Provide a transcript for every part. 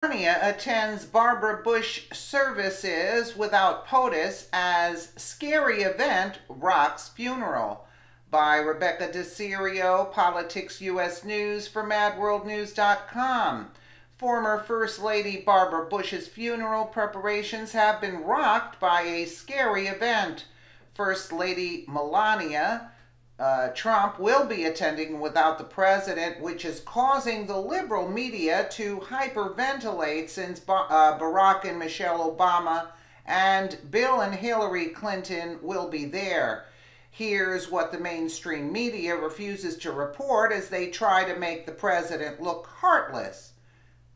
Melania attends Barbara Bush services without Potus as scary event rocks funeral. By Rebecca DeCirio, Politics US News for MadWorldNews.com. Former First Lady Barbara Bush's funeral preparations have been rocked by a scary event. First Lady Melania Trump will be attending without the president, which is causing the liberal media to hyperventilate since Barack and Michelle Obama and Bill and Hillary Clinton will be there. Here's what the mainstream media refuses to report as they try to make the president look heartless.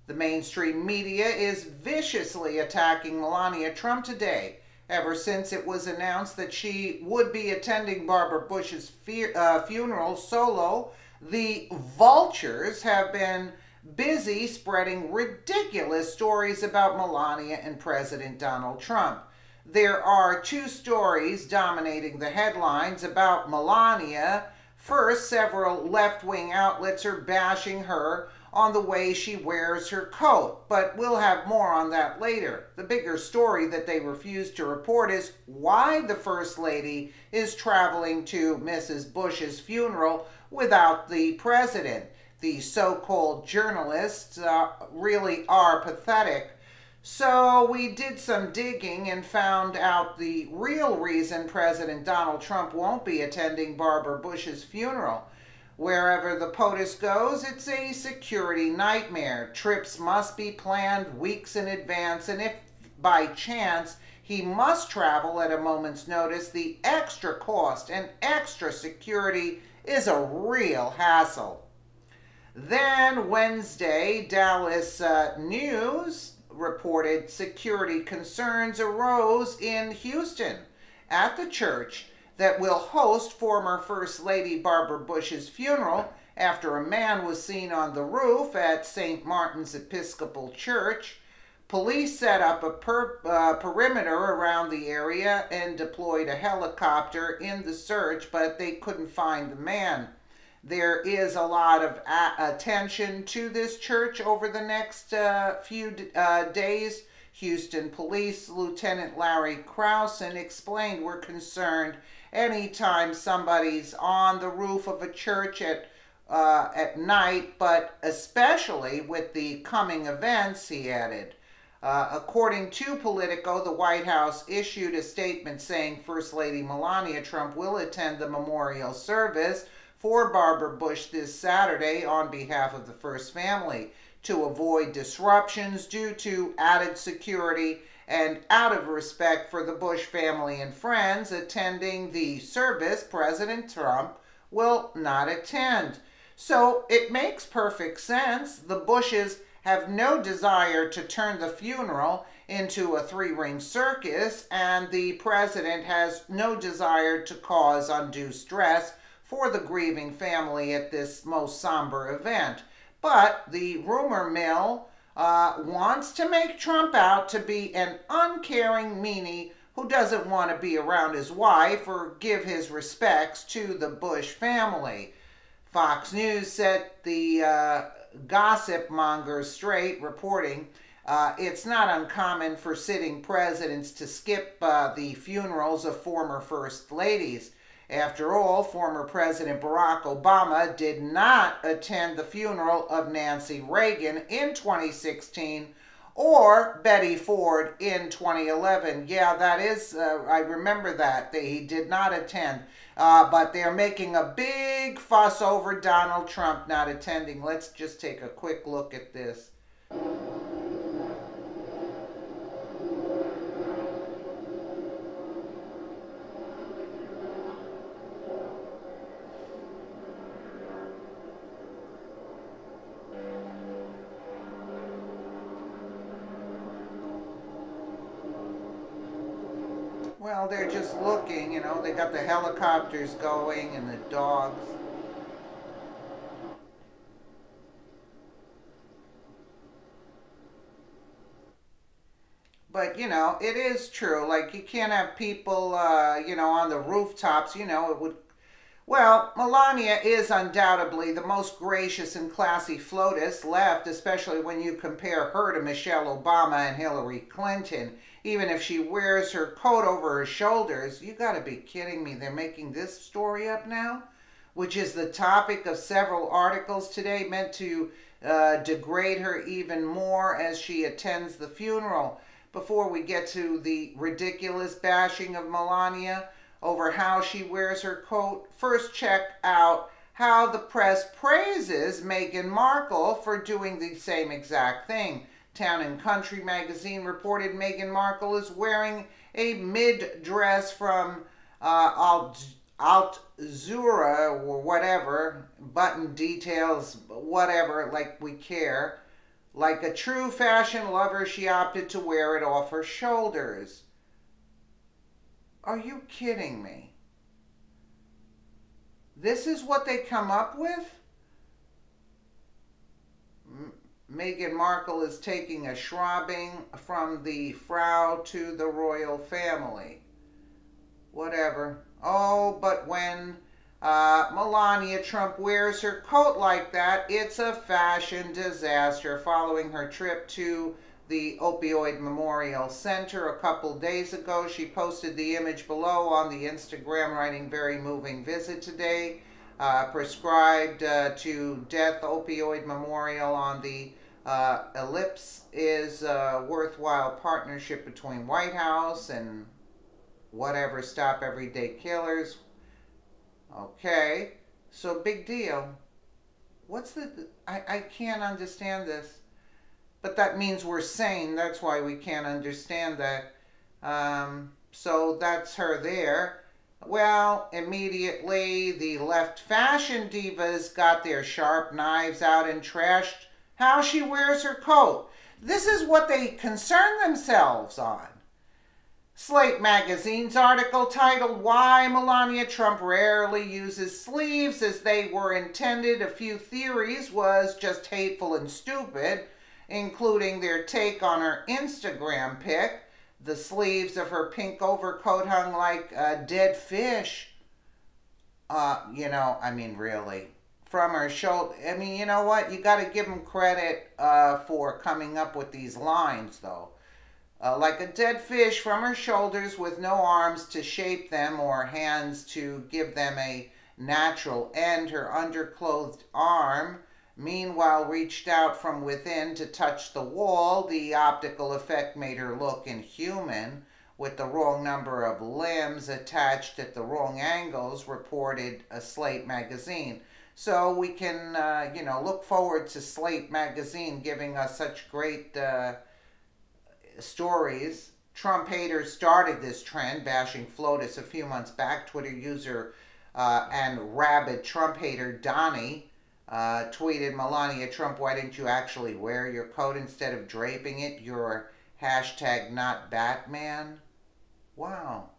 The mainstream media is viciously attacking Melania Trump today, ever since it was announced that she would be attending Barbara Bush's funeral solo. The vultures have been busy spreading ridiculous stories about Melania and President Donald Trump. There are two stories dominating the headlines about Melania. First, several left-wing outlets are bashing her on the way she wears her coat, but we'll have more on that later. The bigger story that they refuse to report is why the First Lady is traveling to Mrs. Bush's funeral without the president. The so-called journalists really are pathetic. So we did some digging and found out the real reason President Donald Trump won't be attending Barbara Bush's funeral. Wherever the POTUS goes, it's a security nightmare. Trips must be planned weeks in advance, and if by chance he must travel at a moment's notice, the extra cost and extra security is a real hassle. Then Wednesday, Dallas News reported security concerns arose in Houston at the church that will host former First Lady Barbara Bush's funeral after a man was seen on the roof at St. Martin's Episcopal Church. Police set up a perimeter around the area and deployed a helicopter in the search, but they couldn't find the man. There is a lot of attention to this church over the next few days. Houston Police Lieutenant Larry Krausen explained we're concerned anytime somebody's on the roof of a church at night, but especially with the coming events, he added. According to Politico, the White House issued a statement saying First Lady Melania Trump will attend the memorial service for Barbara Bush this Saturday on behalf of the First Family to avoid disruptions due to added security and out of respect for the Bush family and friends attending the service. President Trump will not attend. So it makes perfect sense. The Bushes have no desire to turn the funeral into a three-ring circus, and the president has no desire to cause undue stress for the grieving family at this most somber event. But the rumor mill wants to make Trump out to be an uncaring meanie who doesn't want to be around his wife or give his respects to the Bush family. Fox News set the gossip mongers straight, reporting it's not uncommon for sitting presidents to skip the funerals of former first ladies. After all, former President Barack Obama did not attend the funeral of Nancy Reagan in 2016 or Betty Ford in 2011. Yeah, that is, I remember that. He did not attend. But they're making a big fuss over Donald Trump not attending. Let's just take a quick look at this. Well, they're just looking, you know, they got the helicopters going and the dogs. But, you know, it is true. Like, you can't have people, you know, on the rooftops. You know, it Well, Melania is undoubtedly the most gracious and classy FLOTUS left, especially when you compare her to Michelle Obama and Hillary Clinton. Even if she wears her coat over her shoulders, you gotta be kidding me. They're making this story up now, which is the topic of several articles today, meant to degrade her even more as she attends the funeral. Before we get to the ridiculous bashing of Melania over how she wears her coat, first check out how the press praises Meghan Markle for doing the same exact thing. Town and Country magazine reported Meghan Markle is wearing a mid-dress from Altzura or whatever, button details, whatever, like we care. Like a true fashion lover, she opted to wear it off her shoulders. Are you kidding me? This is what they come up with? Meghan Markle is taking a shrobbing from the Frau to the royal family. Whatever. Oh, but when Melania Trump wears her coat like that, it's a fashion disaster. Following her trip to the Opioid Memorial Center a couple days ago, she posted the image below on the Instagram, writing, "Very moving visit today. Prescribed to death opioid memorial on the ellipse is a worthwhile partnership between White House and whatever Stop Everyday Killers." Okay, so big deal. What's the... I can't understand this. But that means we're sane. That's why we can't understand that. So that's her there. Well, immediately the left fashion divas got their sharp knives out and trashed how she wears her coat. This is what they concern themselves on. Slate magazine's article titled "Why Melania Trump Rarely Uses Sleeves as They Were Intended." A few theories was just hateful and stupid, including their take on her Instagram pic. The sleeves of her pink overcoat hung like a dead fish. I mean, really. From her shoulder. I mean, you know what? You got to give them credit for coming up with these lines, though. Like a dead fish from her shoulders with no arms to shape them or hands to give them a natural end. Her underclothed arm, meanwhile, reached out from within to touch the wall. The optical effect made her look inhuman, with the wrong number of limbs attached at the wrong angles, reported a Slate magazine. So we can, look forward to Slate magazine giving us such great stories. Trump haters started this trend, bashing FLOTUS a few months back. Twitter user and rabid Trump hater Donnie tweeted, "Melania Trump, why didn't you actually wear your coat instead of draping it? You're hashtag not Batman." Wow.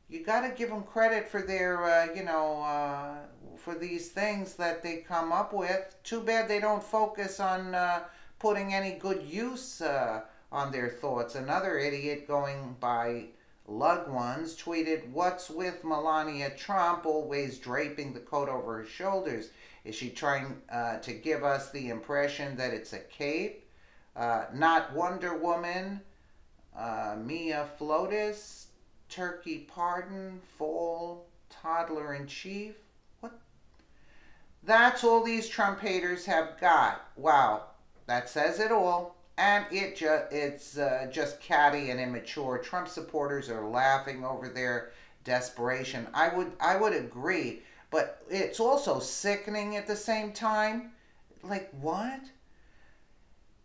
You got to give them credit for their, for these things that they come up with. Too bad they don't focus on putting any good use on their thoughts. Another idiot going by Lug Ones tweeted, "What's with Melania Trump always draping the coat over her shoulders? Is she trying to give us the impression that it's a cape? Not Wonder Woman, Mia FLOTUS, Turkey Pardon, Fall, Toddler in Chief." What? That's all these Trump haters have got. Wow. That says it all, and it's just catty and immature. Trump supporters are laughing over their desperation. I would agree, but it's also sickening at the same time. Like, what?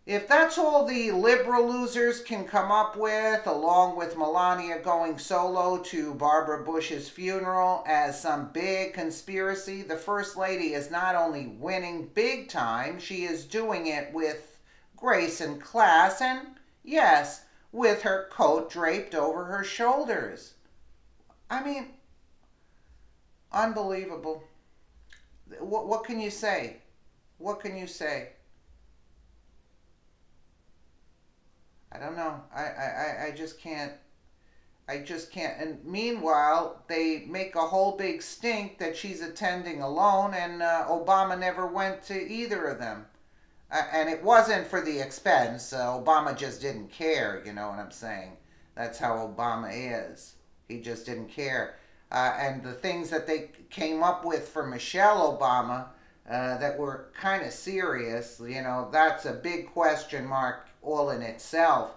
If that's all the liberal losers can come up with, along with Melania going solo to Barbara Bush's funeral as some big conspiracy, the First Lady is not only winning big time, she is doing it with grace and class, and yes, with her coat draped over her shoulders. I mean, unbelievable. What can you say? What can you say? I don't know. I just can't. I just can't. And meanwhile, they make a whole big stink that she's attending alone, and Obama never went to either of them. And it wasn't for the expense. Obama just didn't care, you know what I'm saying? That's how Obama is. He just didn't care. And the things that they came up with for Michelle Obama that were kind of serious, you know, that's a big question mark all in itself.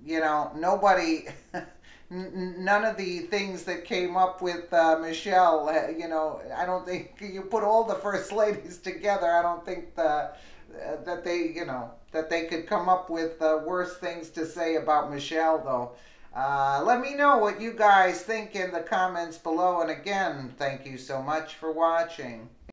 You know, nobody, none of the things that came up with Michelle, you know, I don't think you put all the first ladies together. I don't think that they, you know, that they could come up with worse things to say about Michelle, though. Let me know what you guys think in the comments below. And again, thank you so much for watching.